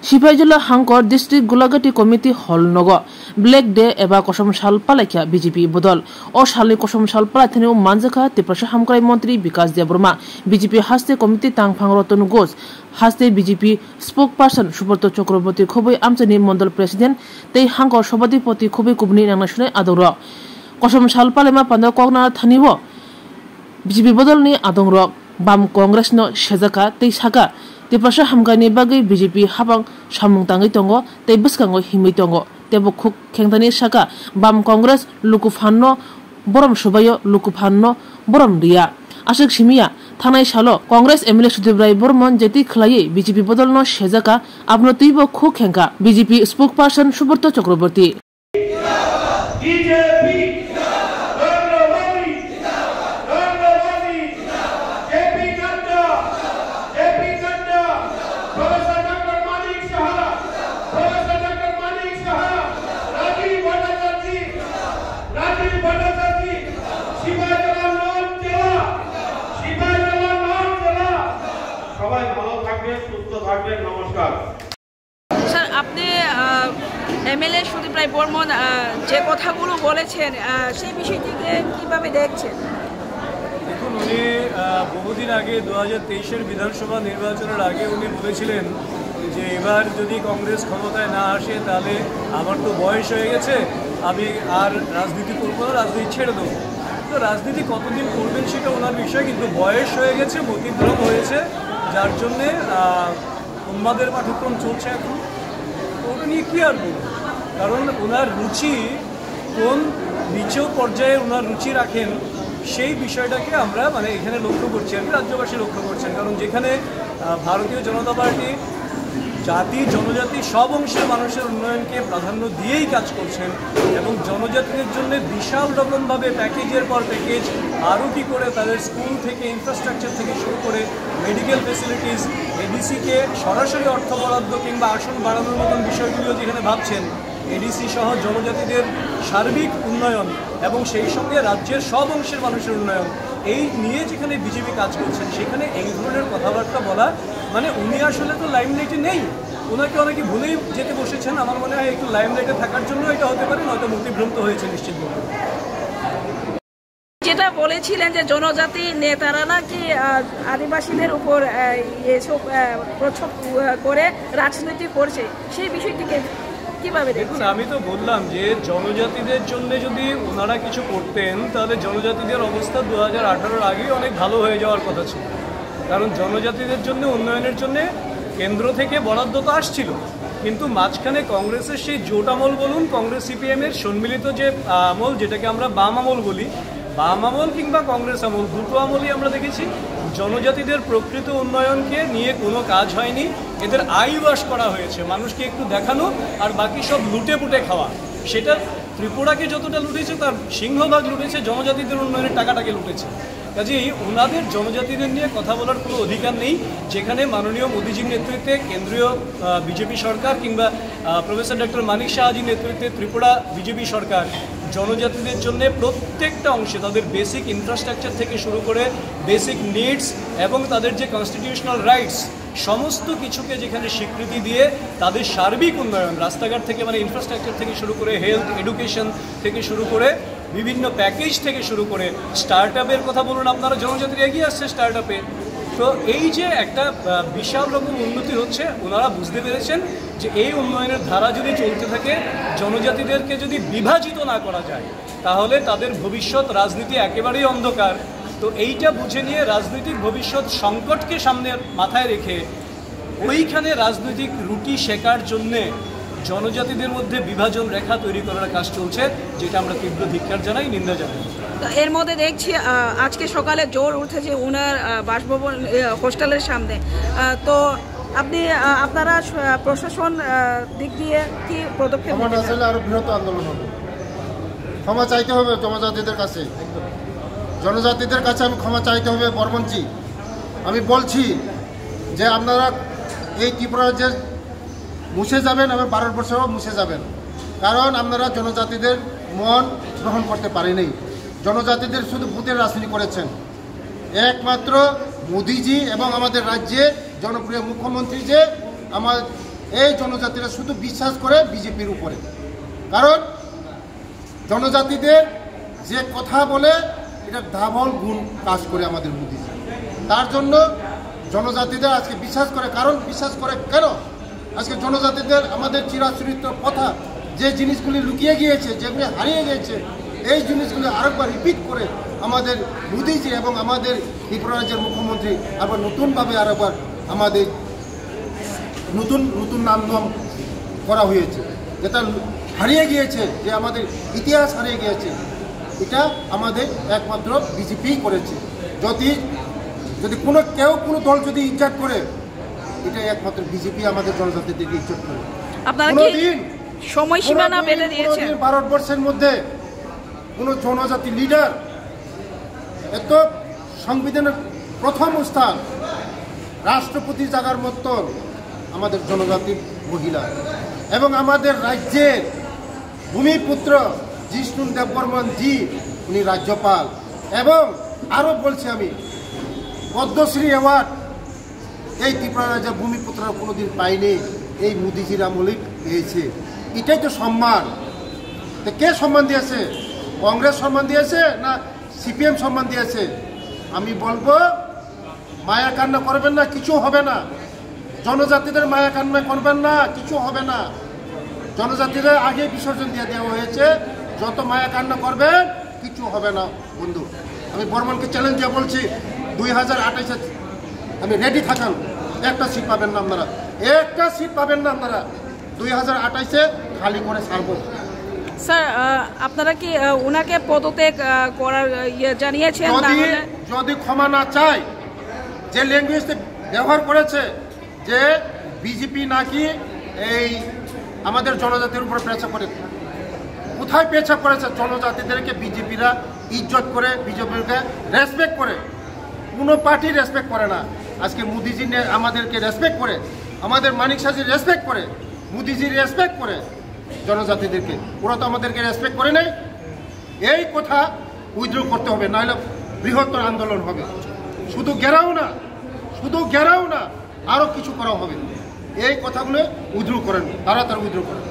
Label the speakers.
Speaker 1: सिफाइजला हांकर district गुलाघाटी committee हल नग black day एबा कसम साल पालाइखा बीजेपी बदल ओ सालनि कसम साल पालाइथानि मानजाखा त्रिपुरा हामक्राइ मंत्री विकास देबबर्मा बीजेपी हास्ते कमिटी तांगफां रतन घोष हास्ते BJP spokesperson Subrata Chakraborty खुबै आमचानि मंडल प्रेसिडेंट तै हांकर सभापति खुबै कुबनि नांनासुनाय आदर कसम साल पालाइमा पान्दा कगना थानिबो बीजेपी बदलनि आदंग बाम कांग्रेस न सेजाका तै साका त्रिपुरा हामगानि बागै बीजेपी हाबां सामुं ताङै दङ तै बसकाङै हिमै दङ तेबो खुक खेंथानि साका बाम कांग्रेस लुकुफाननो बरम सुबायो लुकुफाननो बरम रिया आशिक सिमिया थानाय सालो कांग्रेस एमएलए सुदेबराय बर्मन जेति खलायै बीजेपी बदलनो सेजाका आपनो तैबो खुक खेंका बीजेपी स्पोक पार्सन सुब्रत चक्रवर्ती
Speaker 2: স্যার আপনি এমএলএ সুদীপ্রায় বর্মন যে কথাগুলো বলেছেন সেই বিষয়টিকে কিভাবে দেখছেন?
Speaker 3: দেখুন, উনি বহুদিন আগে 2023-এর বিধানসভা নির্বাচনের আগে উনি বলেছিলেন যে এবার যদি কংগ্রেস ক্ষমতায় না আসে তাহলে আমার তো বয়স হয়ে গেছে, আমি আর রাজনীতি করবো না, রাজনীতি ছেড়ে দেবো। তো রাজনীতি কতদিন করবেন সেটা ওনার বিষয়, কিন্তু বয়স হয়ে গেছে, মতিভ্রম হয়েছে, যার জন্যে উন্মাদের পাঠ্যক্রম চলছে এখন। তো ওটা নিয়ে কী আর বলব, কারণ ওনার রুচি কোন নিচেও পর্যায়ে ওনার রুচি রাখেন সেই বিষয়টাকে আমরা এখানে লক্ষ্য করছি, আর রাজ্যবাসী লক্ষ্য করছেন। কারণ যেখানে ভারতীয় জনতা পার্টি জাতি জনজাতি সব অংশের মানুষের উন্নয়নকে প্রাধান্য দিয়েই কাজ করছেন এবং জনজাতিদের জন্য বিশাল রকমভাবে প্যাকেজের পর প্যাকেজ, আরও কী করে তাদের স্কুল থেকে ইনফ্রাস্ট্রাকচার থেকে শুরু করে মেডিকেল ফেসিলিটিস, এডিসিকে সরাসরি অর্থ বরাদ্দ কিংবা আসন বাড়ানোর মতন বিষয়গুলিও যেখানে ভাবছেন, এডিসি সহ জনজাতিদের সার্বিক উন্নয়ন এবং সেই সঙ্গে রাজ্যের সব অংশের মানুষের উন্নয়ন, এই নিয়ে যেখানে বিজেপি কাজ করছেন সেখানে এই ধরনের কথাবার্তা বলা উনি আসলে তো লাইমলাইটে নেই, ওনাকে অনেকে ভুলেই যেতে বসেছেন। আমার মনে হয় একটু লাইমলাইটে থাকার জন্য এটা হতে পারে, নয়তো মতিভ্রান্ত হয়েছে নিশ্চিতভাবে।
Speaker 2: যেটা বলেছিলেন যে জনজাতি নেতারা নাকি আদিবাসীদের উপর এসব প্রচ্ছদ করে রাজনীতি করছে, সেই বিষয়টিকে কিভাবে
Speaker 3: দেখুন? আমি তো বললাম যে জনজাতিদের জন্য যদি ওনারা কিছু করতেন তাহলে জনজাতিদের অবস্থা 2018-এর আগেই অনেক ভালো হয়ে যাওয়ার কথা ছিল। কারণ জনজাতিদের জন্য উন্নয়নের জন্য কেন্দ্র থেকে বরাদ্দ তো আসছিল, কিন্তু মাঝখানে কংগ্রেসের সেই জোট আমল বলুন, কংগ্রেস সিপিএমের সম্মিলিত যে আমল যেটাকে আমরা বাম আমল বলি, বাম আমল কিংবা কংগ্রেস আমল দুটো আমলই আমরা দেখেছি জনজাতিদের প্রকৃত উন্নয়নকে নিয়ে কোনো কাজ হয়নি। এদের আইওয়াশ করা হয়েছে, মানুষকে একটু দেখানো আর বাকি সব লুটে পুটে খাওয়া। সেটা ত্রিপুরাকে যতটা লুটেছে তার সিংহভাগ লুটেছে জনজাতিদের উন্নয়নের টাকাটাকে লুটেছে। কাজেই ওনাদের জনজাতিদের নিয়ে কথা বলার কোনো অধিকার নেই। যেখানে মাননীয় মোদীজির নেতৃত্বে কেন্দ্রীয় বিজেপি সরকার কিংবা প্রফেসর ডক্টর মানিক শাহজির নেতৃত্বে ত্রিপুরা বিজেপি সরকার জনজাতিদের জন্য প্রত্যেকটা অংশে তাদের বেসিক ইনফ্রাস্ট্রাকচার থেকে শুরু করে বেসিক নিডস এবং তাদের যে কনস্টিটিউশনাল রাইটস সমস্ত কিছুকে যেখানে স্বীকৃতি দিয়ে তাদের সার্বিক উন্নয়ন, রাস্তাঘাট থেকে ইনফ্রাস্ট্রাকচার থেকে শুরু করে হেলথ এডুকেশন থেকে শুরু করে বিভিন্ন প্যাকেজ থেকে শুরু করে স্টার্ট আপের কথা বলুন, আপনারা জনজাতিরা এগিয়ে আসছে স্টার্ট আপে। তো এই যে একটা বিশাল রকম উন্নতি হচ্ছে, ওনারা বুঝতে পেরেছেন যে এই উন্নয়নের ধারা যদি চলতে থাকে, জনজাতিদেরকে যদি বিভাজিত না করা যায় তাহলে তাদের ভবিষ্যৎ রাজনীতি একেবারেই অন্ধকার। তো এইটা বুঝে নিয়ে রাজনৈতিক ভবিষ্যৎ সংকটকে সামনে মাথায় রেখে ওইখানে রাজনৈতিক রুটি শেখার জন্যে জনজাতিদের মধ্যে বিভাজন রেখা তৈরি করার কাজ চলছে, যেটা আমরা তীব্র ধিক্কার জানাই, নিন্দা জানাই।
Speaker 2: এর মধ্যে দেখছি আজকে সকালে জোর উঠেছে ওনার বাসভবন হোস্টেলের সামনে। তো আপনারা প্রশাসন দিক দিয়ে কি পদক্ষেপ নেবেন?
Speaker 4: আরো বৃহৎ আন্দোলন হবে, ক্ষমা চাইতে হবে জনজাতিদের কাছে, জনজাতিদের কাছে আমি ক্ষমা চাইতে হবে। বর্মনজি, আমি বলছি যে আপনারা এই ত্রিপুরা রাজ্যের মুছে যাবেন এবং ভারতবর্ষেও মুছে যাবেন, কারণ আপনারা জনজাতিদের মন গ্রহণ করতে পারেনি। জনজাতিদের শুধু ভূতের রাজনীতি করেছেন। একমাত্র মোদিজি এবং আমাদের রাজ্যে জনপ্রিয় মুখ্যমন্ত্রী যে এই জনজাতিরা শুধু বিশ্বাস করে বিজেপির উপরে। কারণ জনজাতিদের যে কথা বলে এটা ডাবল গুণ কাজ করে আমাদের মোদিজি। তার জন্য জনজাতিদের আজকে বিশ্বাস করে। কারণ বিশ্বাস করে কেন? আজকে জনজাতিদের আমাদের চিরাচরিত কথা যে জিনিসগুলি লুকিয়ে গিয়েছে, যেগুলি হারিয়ে গিয়েছে, এই জিনিসগুলি আরেকবার রিপিট করে আমাদের মোদিজি এবং আমাদের ত্রিপুরা রাজ্যের মুখ্যমন্ত্রী আবার নতুনভাবে আরেকবার আমাদের নতুন নাম করা হয়েছে, যেটা হারিয়ে গিয়েছে, যে আমাদের ইতিহাস হারিয়ে গিয়েছে। এটা আমাদের একমাত্র বিজেপি করেছে। যদি কোনো দল যদি ইজ্জত করে, এটা একমাত্র বিজেপি আমাদের জনজাতিদেরকে ইজ্জত করে।
Speaker 2: আপনারা কি সময়সীমা না বেঁধে দিয়েছেন?
Speaker 4: ভারতবর্ষের মধ্যে কোনো জনজাতি লিডার এত সংবিধানের প্রথম স্থান রাষ্ট্রপতি জায়গার মতন আমাদের জনজাতির মহিলা, এবং আমাদের রাজ্যের ভূমিপুত্র জিষ্ণু দেববর্মন জি, উনি রাজ্যপাল। এবং আরও বলছি আমি, পদ্মশ্রী অ্যাওয়ার্ড এই ত্রিপুরা রাজ্যের ভূমিপুত্ররা কোনোদিন পায়নি, এই মোদিজির আমলে পেয়েছে। এটাই তো সম্মান। তো কে সম্মান দিয়েছে? কংগ্রেস সম্মান দিয়েছে না সিপিএম সম্মান দিয়েছে? আমি বলবো মায়া কান্না করবেন না, কিছু হবে না। জনজাতিদের মায়া কান্না করবেন না, কিছু হবে না। জনজাতিদের আগে বিসর্জন দিয়ে দেওয়া হয়েছে, যত মায়া কান্না করবেন কিছু হবে না বন্ধু। আমি বর্মনকে চ্যালেঞ্জ দিয়ে বলছি, 2028-এ আমি রেডি থাকান, একটা সিট পাবেন না আপনারা, একটা সিট পাবেন না আপনারা। 2028-এ খালি করে ছাড়ব।
Speaker 2: স্যার, আপনারা কি ওনাকে পদত্যাগ করার জানিয়েছেন?
Speaker 4: যদি ক্ষমা না চায়, যে ল্যাঙ্গুয়েজটা ব্যবহার করেছে, যে বিজেপি নাকি এই আমাদের জনজাতির উপর পেঁচা করে, কোথায় পেঁচা করেছে? জনজাতিদেরকে বিজেপিরা ইজ্জত করে, বিজেপিকে রেসপেক্ট করে। কোনো পার্টি রেসপেক্ট করে না। আজকে মোদিজি আমাদেরকে রেসপেক্ট করে, আমাদের মানিক সাজির রেসপেক্ট করে, মোদিজির রেসপেক্ট করে জনজাতিদেরকে। ওরা তো আমাদেরকে রেসপেক্ট করে নাই। এই কথা উইথড্র করতে হবে, নাহলে বৃহত্তর আন্দোলন হবে। শুধু ঘেরাও না, আরও কিছু করা হবে। এই কথাগুলো উইথড্র করেন, তাড়াতাড়ি উইথড্র করেন।